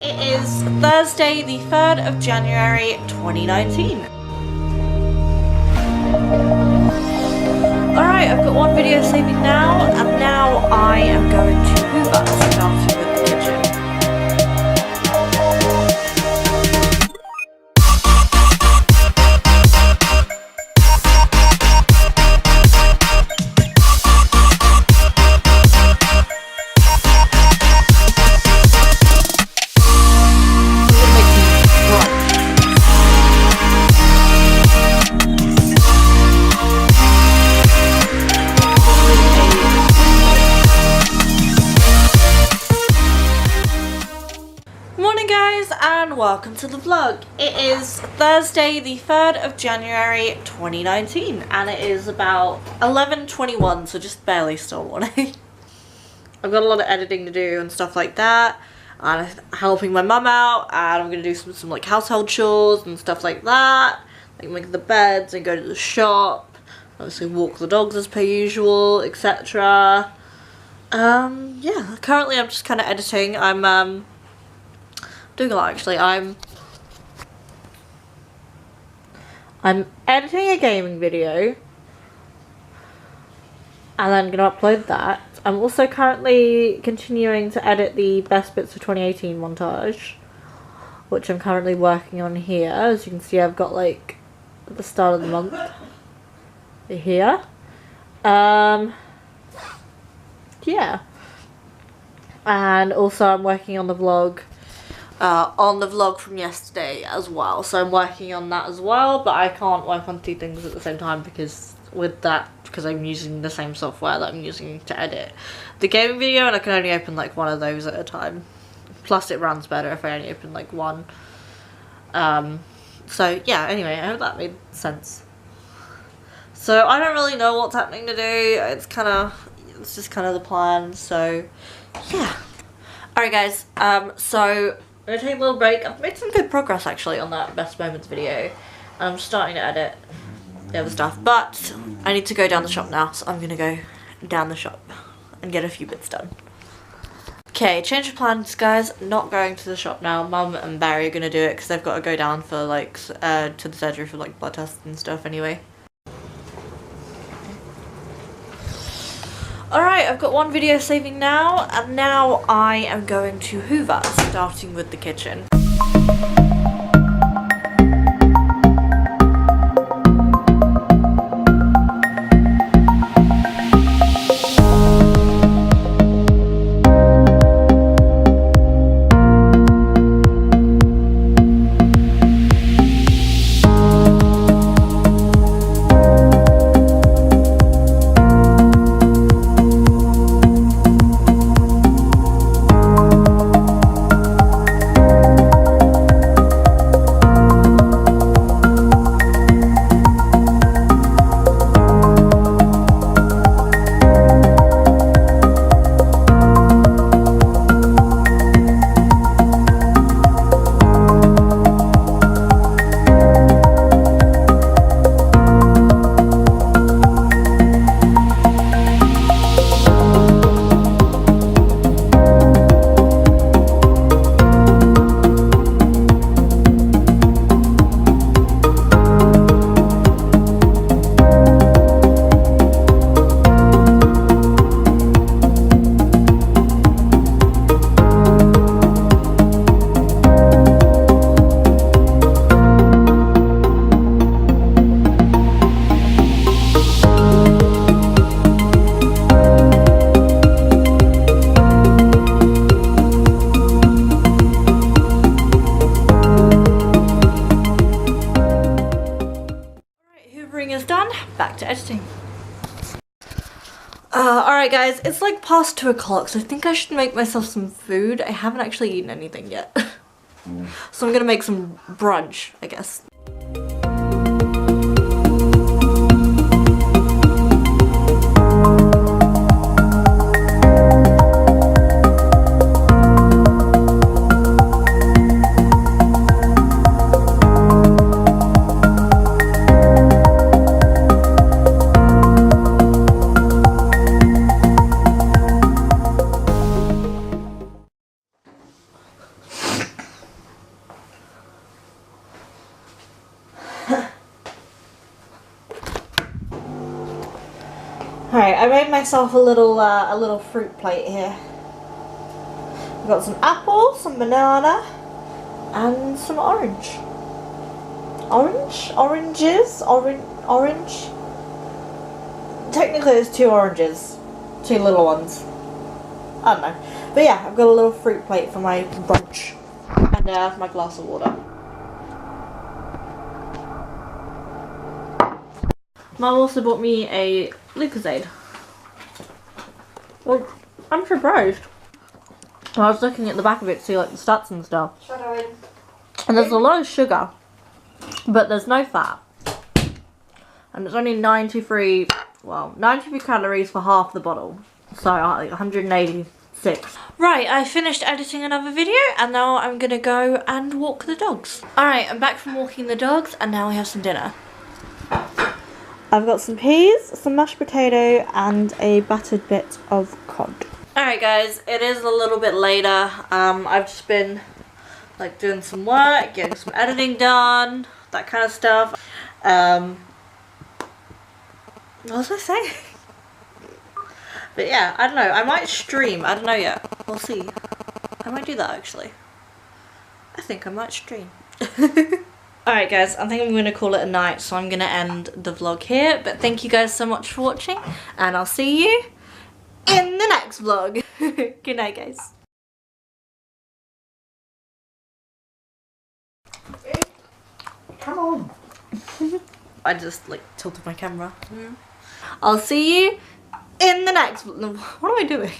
It is Thursday, the 3rd of January, 2019. Alright, I've got one video saving now, and now I am going to Hoover, starting with the kitchen. And welcome to the vlog. It is Thursday, the 3rd of January 2019, and it is about 11:21, so just barely still morning. I've got a lot of editing to do and stuff like that, and helping my mum out, and I'm gonna do some like household chores and stuff like that, like make the beds and go to the shop, obviously walk the dogs as per usual, etc. Yeah, currently I'm just kind of editing. I'm doing a lot actually. I'm editing a gaming video and then gonna upload that. I'm also currently continuing to edit the best bits of 2018 montage, which I'm currently working on here. As you can see, I've got like at the start of the month here. Yeah, and also I'm working on the vlog from yesterday as well, so I'm working on that as well, but I can't work on two things at the same time because I'm using the same software that I'm using to edit the gaming video, and I can only open like one of those at a time, plus it runs better if I only open like one. So yeah, anyway, I hope that made sense. So I don't really know what's happening today. It's just kind of the plan, so yeah. Alright guys, so I'm going to take a little break. I've made some good progress actually on that best moments video. I'm starting to edit the other stuff, but I need to go down the shop now, so I'm going to go down the shop and get a few bits done. Okay, change of plans guys, not going to the shop now. Mum and Barry are going to do it because they've got to go down for like, to the surgery for like blood tests and stuff anyway. Alright, I've got one video saving now, and now I am going to Hoover, starting with the kitchen. Is done, back to editing. Alright guys, it's like past 2 o'clock, so I think I should make myself some food. I haven't actually eaten anything yet. So I'm gonna make some brunch, I guess. Alright, I made myself a little fruit plate here. I've got some apple, some banana, and some orange. Orange. Technically there's 2 oranges. 2 little ones. I don't know. But yeah, I've got a little fruit plate for my brunch. And my glass of water. Mum also bought me a Lucozade. Well, I'm surprised. I was looking at the back of it to see like the stats and stuff. Shadowing. And there's a lot of sugar, but there's no fat. And it's only 93 calories for half the bottle. So like 186. Right, I finished editing another video and now I'm gonna go and walk the dogs. Alright, I'm back from walking the dogs and now we have some dinner. I've got some peas, some mashed potato and a battered bit of cod. Alright guys, it is a little bit later. I've just been like doing some work, getting some editing done, that kind of stuff. What was I saying? But yeah, I don't know, I might stream, I don't know yet, we'll see. I might do that actually. I think I might stream. Alright guys, I think I'm going to call it a night, so I'm going to end the vlog here. But thank you guys so much for watching, and I'll see you in the next vlog. Good night guys. Come on. I just like tilted my camera. I'll see you in the next vlog. What am I doing?